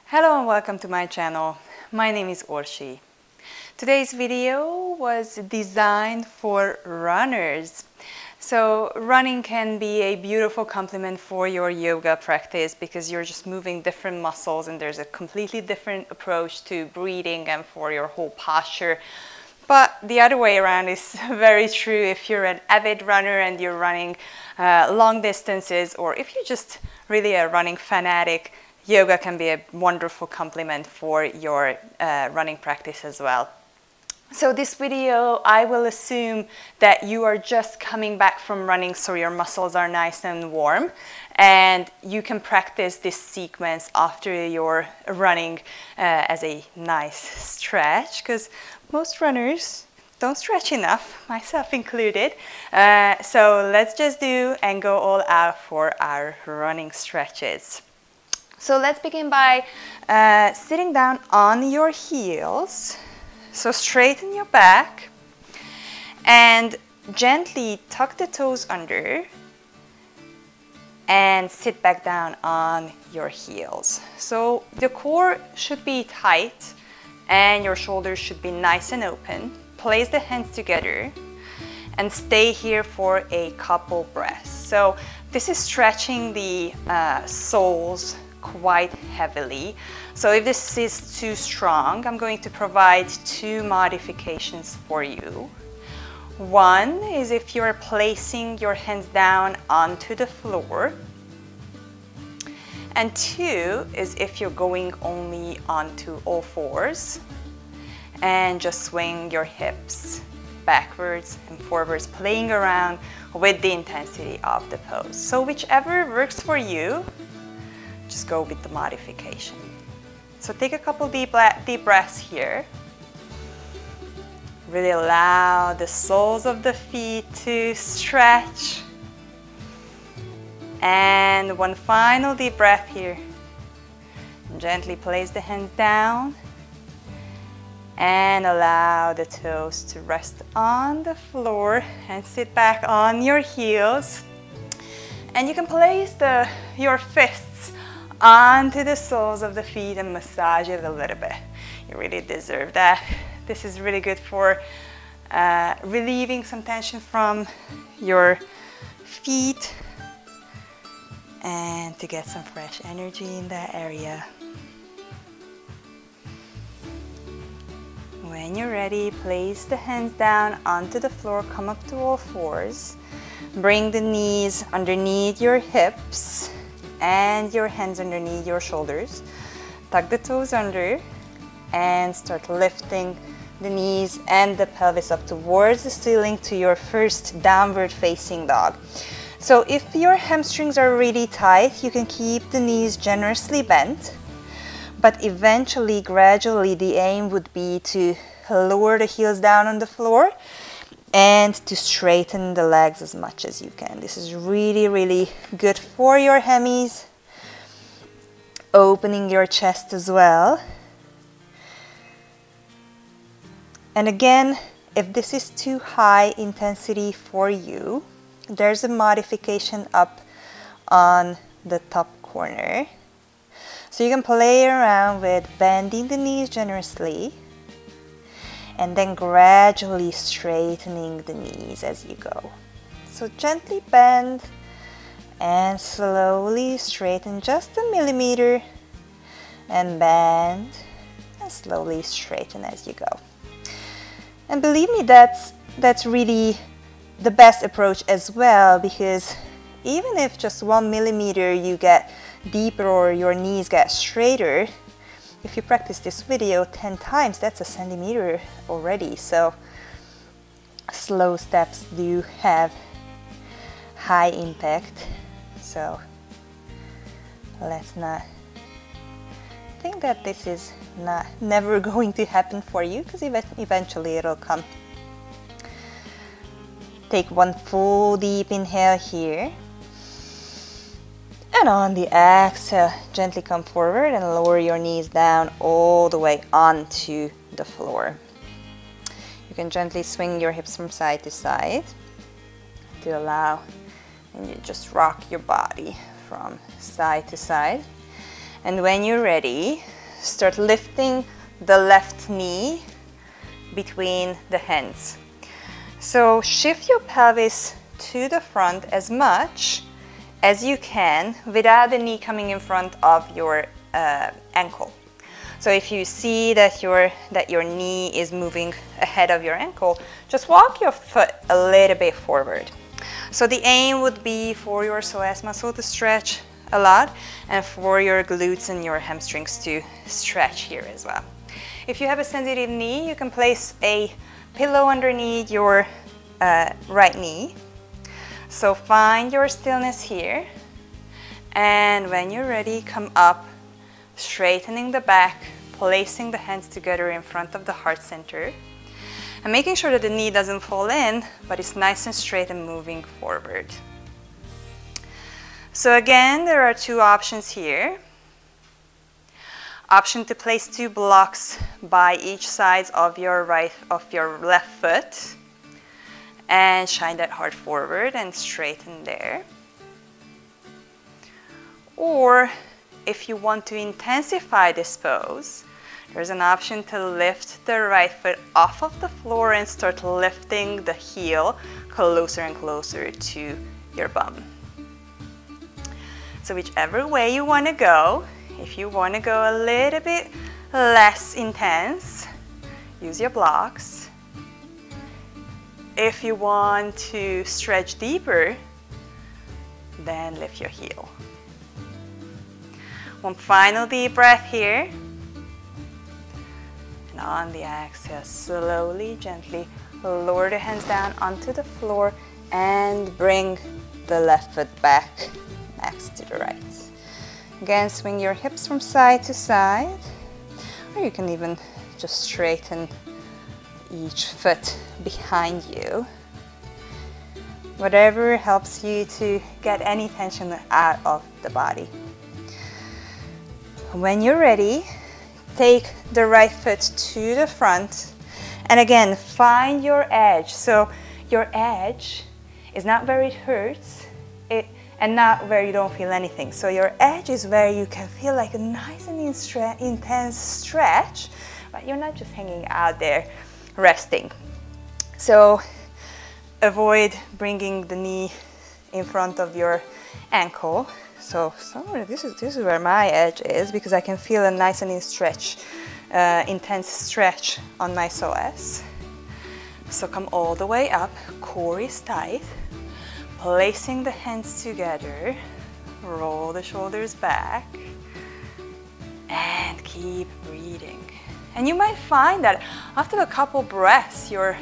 Hello and welcome to my channel. My name is Orshi. Today's video was designed for runners. So running can be a beautiful complement for your yoga practice because you're just moving different muscles and there's a completely different approach to breathing and for your whole posture. But the other way around is very true if you're an avid runner and you're running long distances, or if you're just really a running fanatic. Yoga can be a wonderful complement for your running practice as well. So this video, I will assume that you are just coming back from running so your muscles are nice and warm, and you can practice this sequence after you're running as a nice stretch, because most runners don't stretch enough, myself included. So let's just do and go all out for our running stretches. So let's begin by sitting down on your heels. So straighten your back and gently tuck the toes under and sit back down on your heels. So the core should be tight and your shoulders should be nice and open. Place the hands together and stay here for a couple breaths. So this is stretching the soles quite heavily. So if this is too strong, I'm going to provide two modifications for you. One is if you're placing your hands down onto the floor. And two is if you're going only onto all fours and just swing your hips backwards and forwards, playing around with the intensity of the pose. So whichever works for you, just go with the modification. So take a couple deep breaths here. Really allow the soles of the feet to stretch. And one final deep breath here. Gently place the hands down and allow the toes to rest on the floor and sit back on your heels. And you can place your fists onto the soles of the feet and massage it a little bit. You really deserve that. This is really good for relieving some tension from your feet and to get some fresh energy in that area. When you're ready, place the hands down onto the floor, come up to all fours. Bring the knees underneath your hips and your hands underneath your shoulders. Tuck the toes under and start lifting the knees and the pelvis up towards the ceiling to your first downward facing dog. So if your hamstrings are really tight, you can keep the knees generously bent, but eventually, gradually, the aim would be to lower the heels down on the floor and to straighten the legs as much as you can. This is really, really good for your hammies. Opening your chest as well. And again, if this is too high intensity for you, there's a modification up on the top corner. So you can play around with bending the knees generously and then gradually straightening the knees as you go. So gently bend and slowly straighten just a millimeter and bend and slowly straighten as you go. And believe me, that's really the best approach as well, because even if just 1 millimeter you get deeper or your knees get straighter, if you practice this video 10 times, that's a centimeter already. So slow steps do have high impact. So let's not think that this is never going to happen for you, because eventually it'll come. Take one full deep inhale here. And on the exhale, gently come forward and lower your knees down all the way onto the floor. You can gently swing your hips from side to side to allow, and you just rock your body from side to side. And when you're ready, start lifting the left knee between the hands. So shift your pelvis to the front as much as you can without the knee coming in front of your ankle. So if you see that your knee is moving ahead of your ankle, just walk your foot a little bit forward. So the aim would be for your psoas muscle to stretch a lot and for your glutes and your hamstrings to stretch here as well. If you have a sensitive knee, you can place a pillow underneath your right knee. So find your stillness here, and when you're ready, come up, straightening the back, placing the hands together in front of the heart center, and making sure that the knee doesn't fall in, but it's nice and straight and moving forward. So again, there are two options here. Option to place 2 blocks by each side of your left foot, and shine that heart forward and straighten there. Or if you want to intensify this pose, there's an option to lift the right foot off of the floor and start lifting the heel closer and closer to your bum. So whichever way you want to go, if you want to go a little bit less intense, use your blocks. If you want to stretch deeper, then lift your heel. One final deep breath here. And on the exhale, slowly, gently lower the hands down onto the floor and bring the left foot back next to the right. Again, swing your hips from side to side, or you can even just straighten each foot behind you. Whatever helps you to get any tension out of the body. When you're ready, take the right foot to the front, and again, find your edge. So your edge is not where it hurts, and not where you don't feel anything. So your edge is where you can feel like a nice and intense stretch, but you're not just hanging out there resting. So avoid bringing the knee in front of your ankle. So somewhere this is where my edge is, because I can feel a nice and intense stretch on my psoas. So come all the way up, core is tight. Placing the hands together, roll the shoulders back, and keep breathing. And you might find that after a couple breaths, your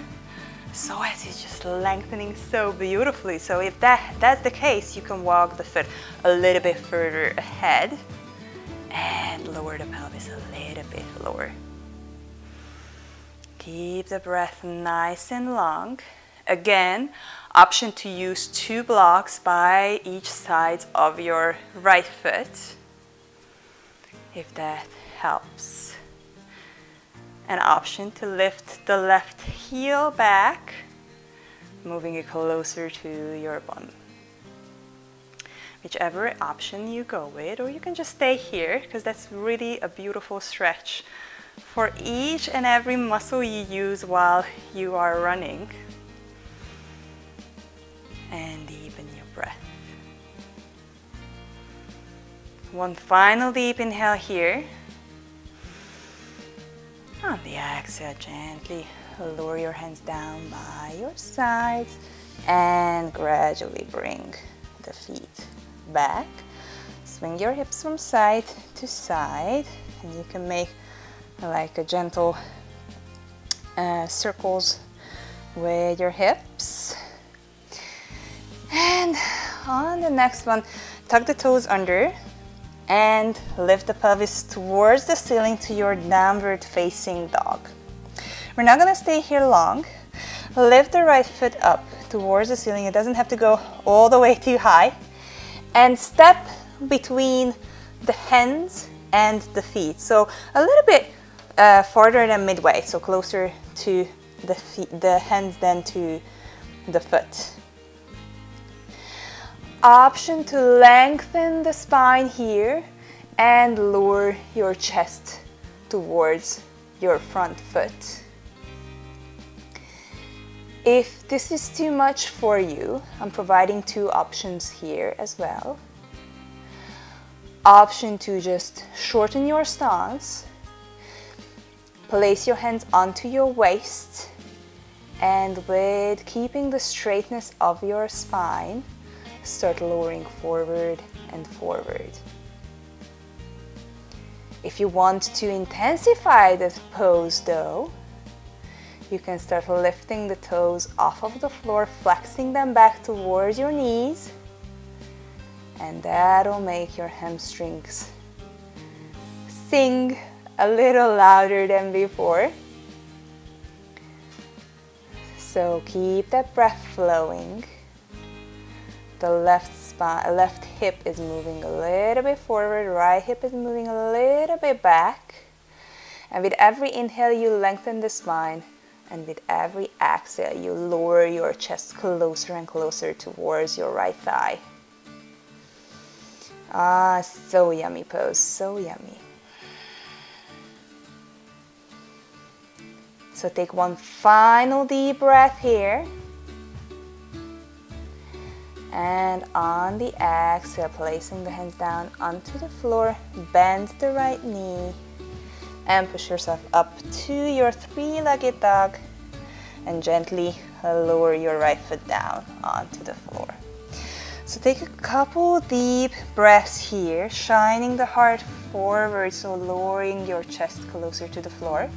psoas is just lengthening so beautifully. So if that's the case, you can walk the foot a little bit further ahead and lower the pelvis a little bit lower. Keep the breath nice and long. Again, option to use 2 blocks by each side of your right foot, if that helps. An option to lift the left heel back, moving it closer to your bum. Whichever option you go with, or you can just stay here, because that's really a beautiful stretch for each and every muscle you use while you are running. And deepen your breath. One final deep inhale here. On the exhale, gently lower your hands down by your sides and gradually bring the feet back. Swing your hips from side to side, and you can make like a gentle circles with your hips. And on the next one, tuck the toes under and lift the pelvis towards the ceiling to your downward facing dog. We're not gonna stay here long. Lift the right foot up towards the ceiling. It doesn't have to go all the way too high. And step between the hands and the feet. So a little bit farther than midway, so closer to the feet, the hands than to the foot. Option to lengthen the spine here and lower your chest towards your front foot. If this is too much for you, I'm providing two options here as well. Option to just shorten your stance, place your hands onto your waist, and with keeping the straightness of your spine, start lowering forward and forward. If you want to intensify this pose though, you can start lifting the toes off of the floor, flexing them back towards your knees, and that'll make your hamstrings sing a little louder than before. So keep that breath flowing. The left hip is moving a little bit forward, right hip is moving a little bit back. And with every inhale, you lengthen the spine. And with every exhale, you lower your chest closer and closer towards your right thigh. Ah, so yummy pose, so yummy. So take one final deep breath here. And on the exhale, placing the hands down onto the floor, bend the right knee. And push yourself up to your three-legged dog and gently lower your right foot down onto the floor. So take a couple deep breaths here, shining the heart forward, so lowering your chest closer to the floor.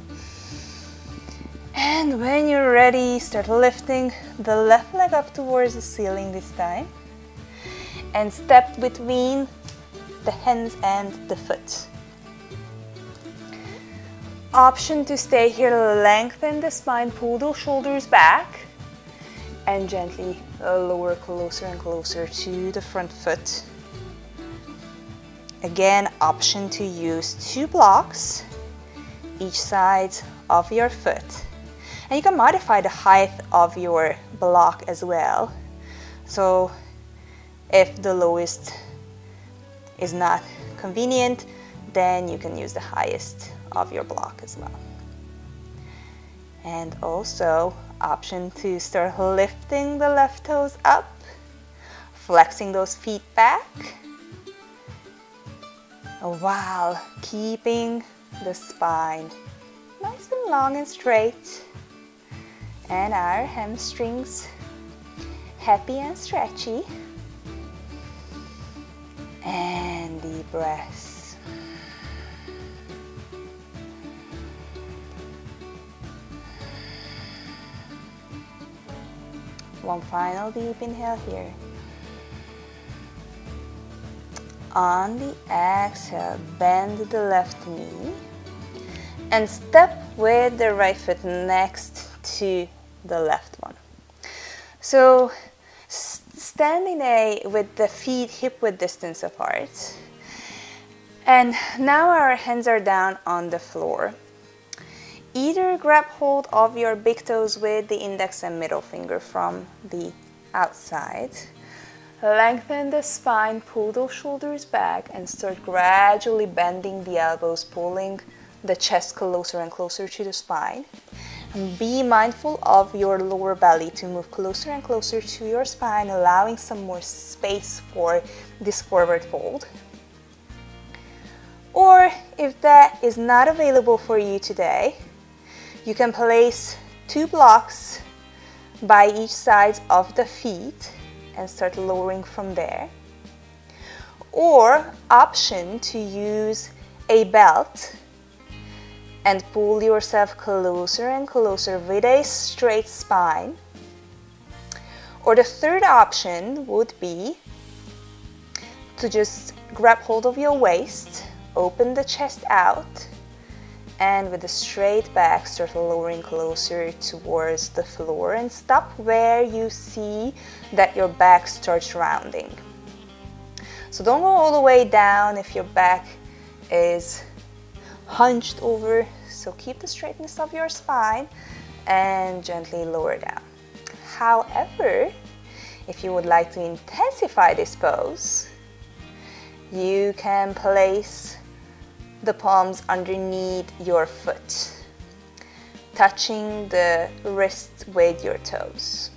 And when you're ready, start lifting the left leg up towards the ceiling this time. And step between the hands and the foot. Option to stay here, lengthen the spine, pull those shoulders back, and gently lower closer and closer to the front foot. Again, option to use two blocks each side of your foot. And you can modify the height of your block as well. So if the lowest is not convenient, then you can use the highest of your block as well. And also option to start lifting the left toes up, flexing those feet back while keeping the spine nice and long and straight, and our hamstrings happy and stretchy. And deep breaths. One final deep inhale here. On the exhale, bend the left knee and step with the right foot next to the left one. So standing with the feet hip-width distance apart. And now our hands are down on the floor. Either grab hold of your big toes with the index and middle finger from the outside. Lengthen the spine, pull those shoulders back, and start gradually bending the elbows, pulling the chest closer and closer to the spine. And be mindful of your lower belly to move closer and closer to your spine, allowing some more space for this forward fold. Or if that is not available for you today, you can place two blocks by each side of the feet and start lowering from there. Or option to use a belt and pull yourself closer and closer with a straight spine. Or the third option would be to just grab hold of your waist, open the chest out, and with a straight back, start lowering closer towards the floor and stop where you see that your back starts rounding. So don't go all the way down if your back is hunched over. So keep the straightness of your spine and gently lower down. However, if you would like to intensify this pose, you can place the palms underneath your foot, touching the wrists with your toes.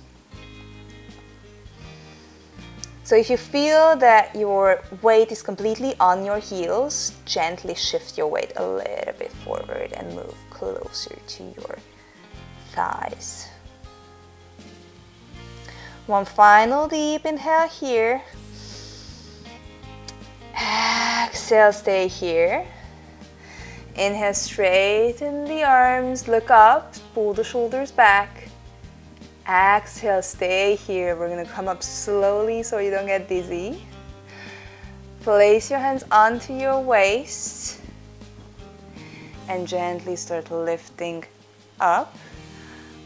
So if you feel that your weight is completely on your heels, gently shift your weight a little bit forward and move closer to your thighs. One final deep inhale here. Exhale, stay here. Inhale, straighten the arms, look up, pull the shoulders back. Exhale, stay here. We're gonna come up slowly so you don't get dizzy. Place your hands onto your waist and gently start lifting up.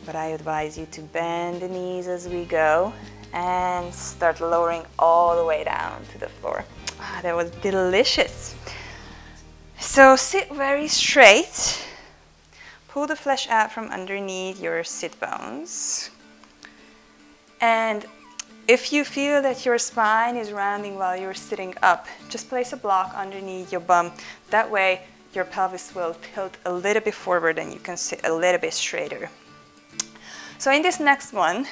But I advise you to bend the knees as we go and start lowering all the way down to the floor. Ah, that was delicious. So sit very straight. Pull the flesh out from underneath your sit bones. And if you feel that your spine is rounding while you're sitting up, just place a block underneath your bum. That way your pelvis will tilt a little bit forward and you can sit a little bit straighter. So in this next one,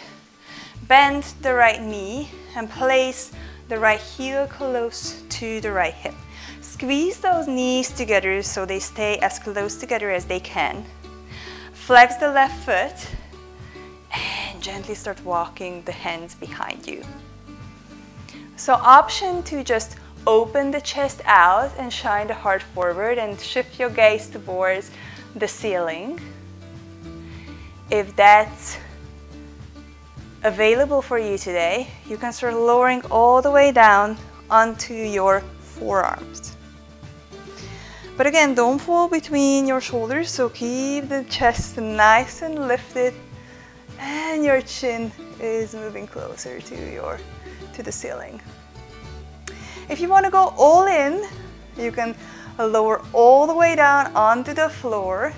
bend the right knee and place the right heel close to the right hip. Squeeze those knees together so they stay as close together as they can. Flex the left foot and gently start walking the hands behind you. So option to just open the chest out and shine the heart forward and shift your gaze towards the ceiling. If that's available for you today, you can start lowering all the way down onto your forearms. But again, don't fall between your shoulders, so keep the chest nice and lifted and your chin is moving closer to the ceiling. If you want to go all in, you can lower all the way down onto the floor.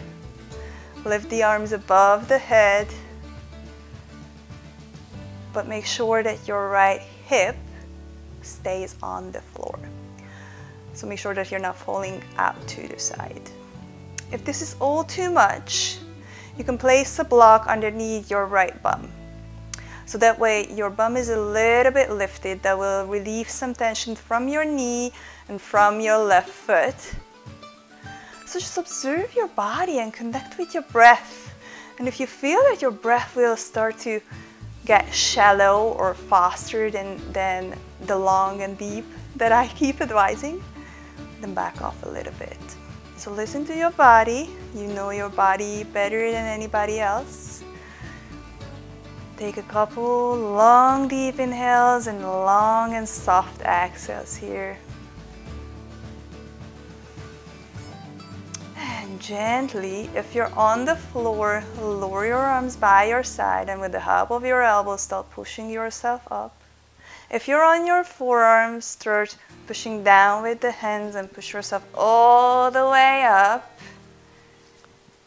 Lift the arms above the head, but make sure that your right hip stays on the floor. So make sure that you're not falling out to the side. If this is all too much, you can place a block underneath your right bum. So that way your bum is a little bit lifted. That will relieve some tension from your knee and from your left foot. So just observe your body and connect with your breath. And if you feel that your breath will start to get shallow or faster than the long and deep that I keep advising, then back off a little bit. So listen to your body. You know your body better than anybody else. Take a couple long deep inhales and long and soft exhales here. And gently, if you're on the floor, lower your arms by your side and with the help of your elbows, start pushing yourself up. If you're on your forearms, start pushing down with the hands and push yourself all the way up.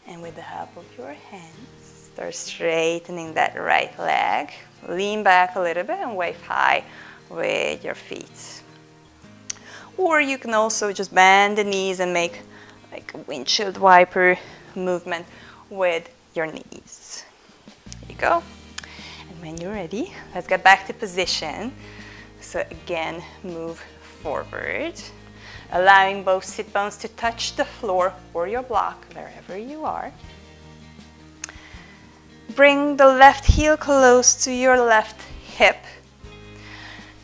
And with the help of your hands, start straightening that right leg. Lean back a little bit and wave high with your feet. Or you can also just bend the knees and make like a windshield wiper movement with your knees. There you go. And when you're ready, let's get back to position. So again, move forward, allowing both sit bones to touch the floor or your block, wherever you are. Bring the left heel close to your left hip.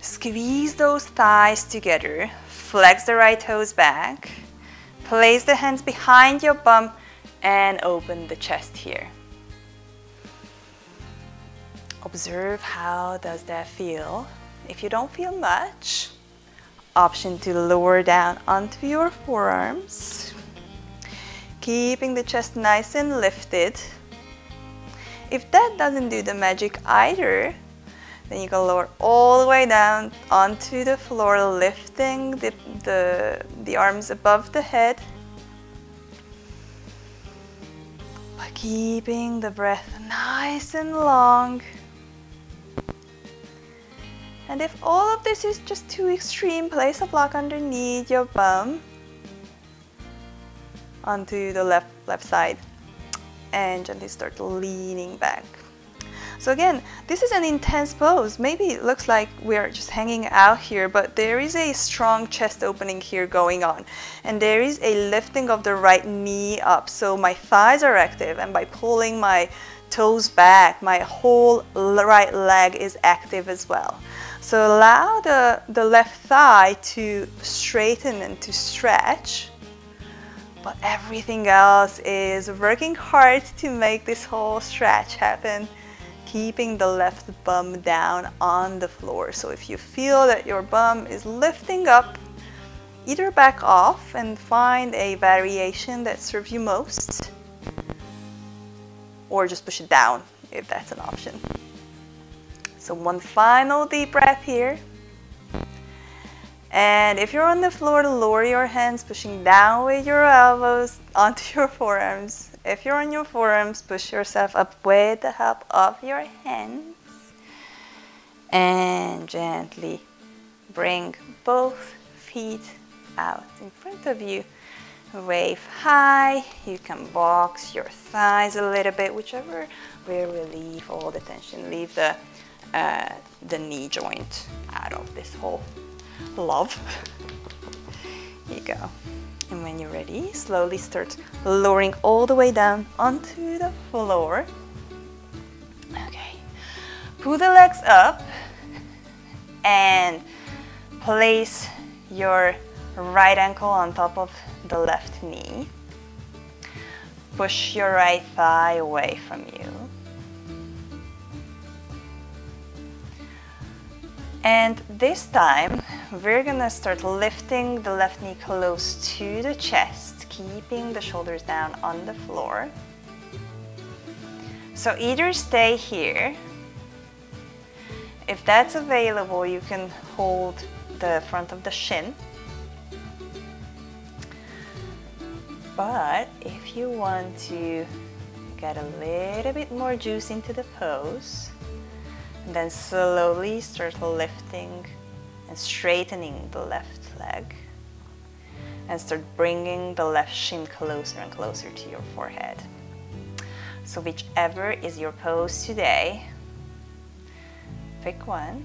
Squeeze those thighs together. Flex the right toes back. Place the hands behind your bum and open the chest here. Observe how does that feel. If you don't feel much, option to lower down onto your forearms. Keeping the chest nice and lifted. If that doesn't do the magic either, then you can lower all the way down onto the floor, lifting the arms above the head. But keeping the breath nice and long. And if all of this is just too extreme, place a block underneath your bum. onto the left side, and gently start leaning back. So again, this is an intense pose. Maybe it looks like we're just hanging out here, but there is a strong chest opening here going on. And there is a lifting of the right knee up. So my thighs are active, and by pulling my toes back, my whole right leg is active as well. So allow the left thigh to straighten and to stretch. But everything else is working hard to make this whole stretch happen, keeping the left bum down on the floor. So if you feel that your bum is lifting up, either back off and find a variation that serves you most, or just push it down if that's an option. So one final deep breath here. And if you're on the floor, lower your hands, pushing down with your elbows onto your forearms. If you're on your forearms, push yourself up with the help of your hands. And gently bring both feet out in front of you. Wave high. You can box your thighs a little bit, whichever way we leave all the tension. Leave the knee joint out of this whole love. Here you go. And when you're ready, slowly start lowering all the way down onto the floor. Okay. Pull the legs up and place your right ankle on top of the left knee. Push your right thigh away from you. And this time, we're gonna start lifting the left knee close to the chest, keeping the shoulders down on the floor. So either stay here. If that's available, you can hold the front of the shin. But if you want to get a little bit more juice into the pose, and then slowly start lifting and straightening the left leg, and start bringing the left shin closer and closer to your forehead. So whichever is your pose today, pick one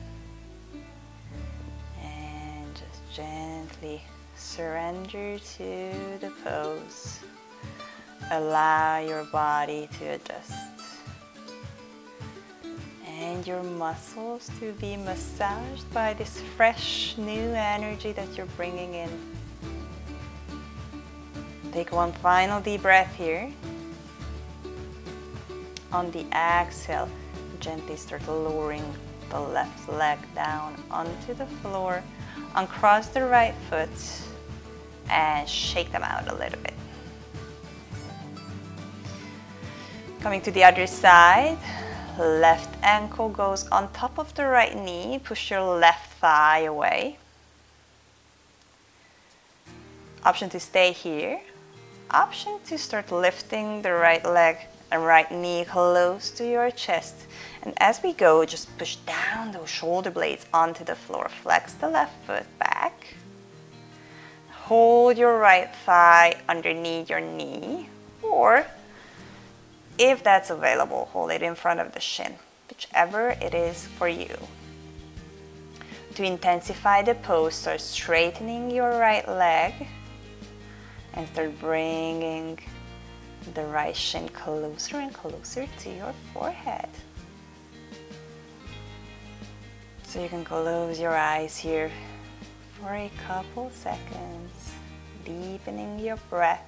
and just gently surrender to the pose. Allow your body to adjust and your muscles to be massaged by this fresh new energy that you're bringing in. Take one final deep breath here. On the exhale, gently start lowering the left leg down onto the floor. Uncross the right foot and shake them out a little bit. Coming to the other side. Left ankle goes on top of the right knee. Push your left thigh away. Option to stay here. Option to start lifting the right leg and right knee close to your chest. And as we go, just push down those shoulder blades onto the floor. Flex the left foot back. Hold your right thigh underneath your knee, or if that's available, hold it in front of the shin, whichever it is for you. To intensify the pose, start straightening your right leg and start bringing the right shin closer and closer to your forehead. So you can close your eyes here for a couple seconds, deepening your breath.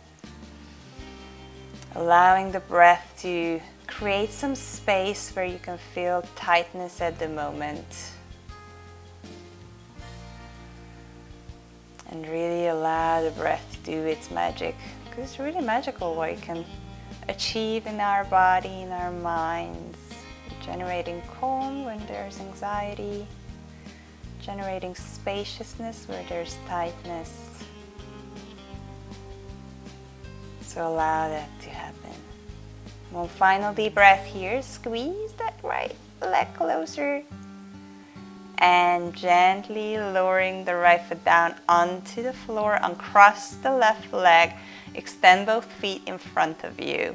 Allowing the breath to create some space where you can feel tightness at the moment. And really allow the breath to do its magic. Because it's really magical what it can achieve in our body, in our minds. Generating calm when there's anxiety. Generating spaciousness where there's tightness. So allow that to happen. One final deep breath here. Squeeze that right leg closer. and gently lowering the right foot down onto the floor, uncross the left leg, extend both feet in front of you.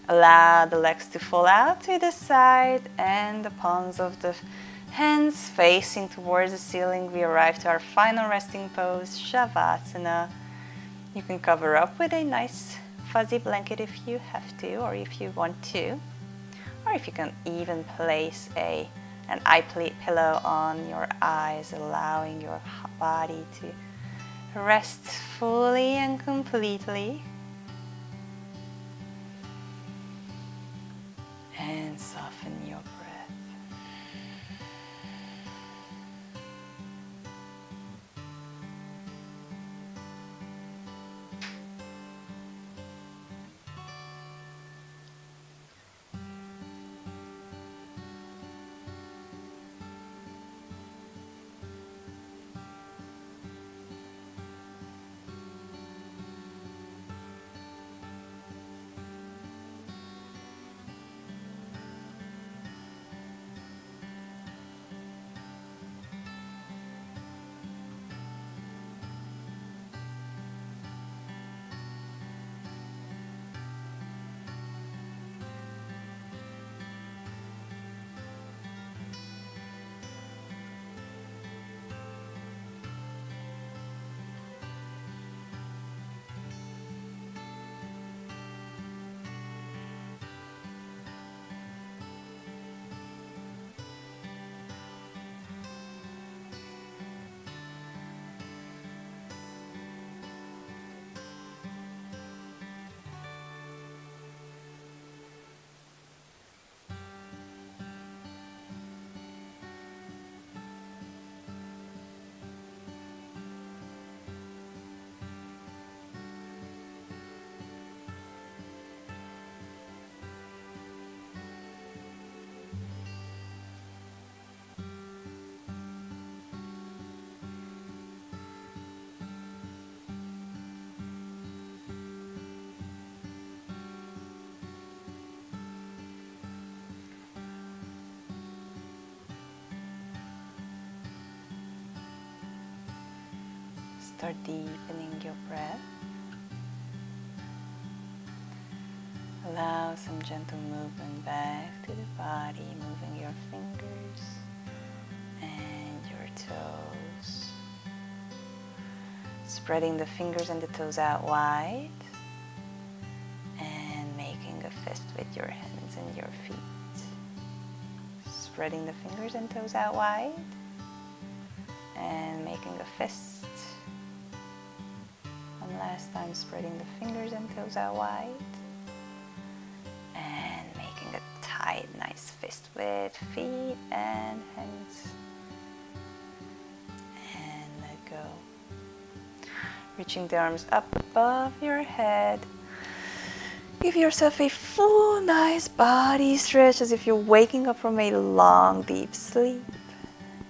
Allow the legs to fall out to the side and the palms of the hands facing towards the ceiling. We arrive to our final resting pose, Shavasana. You can cover up with a nice fuzzy blanket if you have to, or if you want to, or if you can even place an eye pillow on your eyes, allowing your body to rest fully and completely. And soften your breath. Start deepening your breath. Allow some gentle movement back to the body, moving your fingers and your toes. Spreading the fingers and the toes out wide and making a fist with your hands and your feet. Spreading the fingers and toes out wide and making a fist. One last time, spreading the fingers and toes out wide and making a tight, nice fist with feet and hands. And let go. Reaching the arms up above your head. Give yourself a full, nice body stretch as if you're waking up from a long, deep sleep.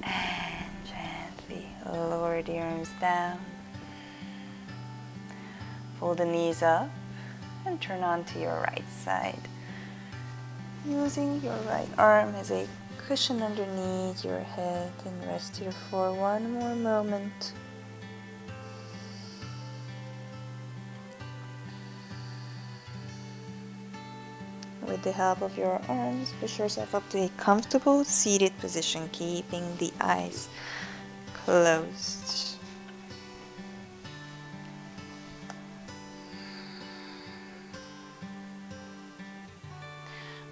And gently lower the arms down. Pull the knees up and turn onto your right side. Using your right arm as a cushion underneath your head and rest here for one more moment. With the help of your arms, push yourself up to a comfortable seated position, keeping the eyes closed.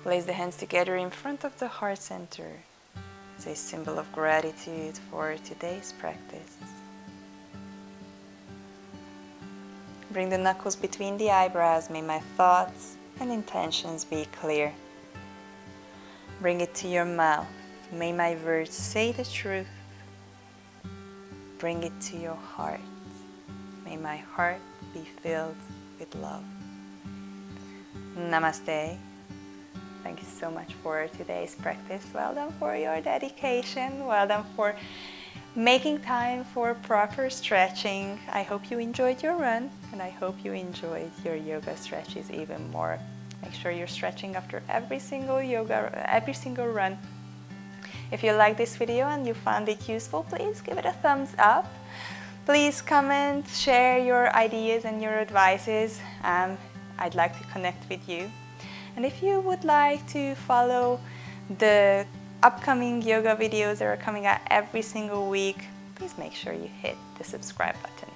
Place the hands together in front of the heart center as a symbol of gratitude for today's practice. Bring the knuckles between the eyebrows. May my thoughts and intentions be clear. Bring it to your mouth. May my words say the truth. Bring it to your heart. May my heart be filled with love. Namaste. Thank you so much for today's practice. Well done for your dedication. Well done for making time for proper stretching. I hope you enjoyed your run, and I hope you enjoyed your yoga stretches even more. Make sure you're stretching after every single run. If you like this video and you found it useful, please give it a thumbs up. Please comment, share your ideas and your advices. I'd like to connect with you. And if you would like to follow the upcoming yoga videos that are coming out every single week, please make sure you hit the subscribe button.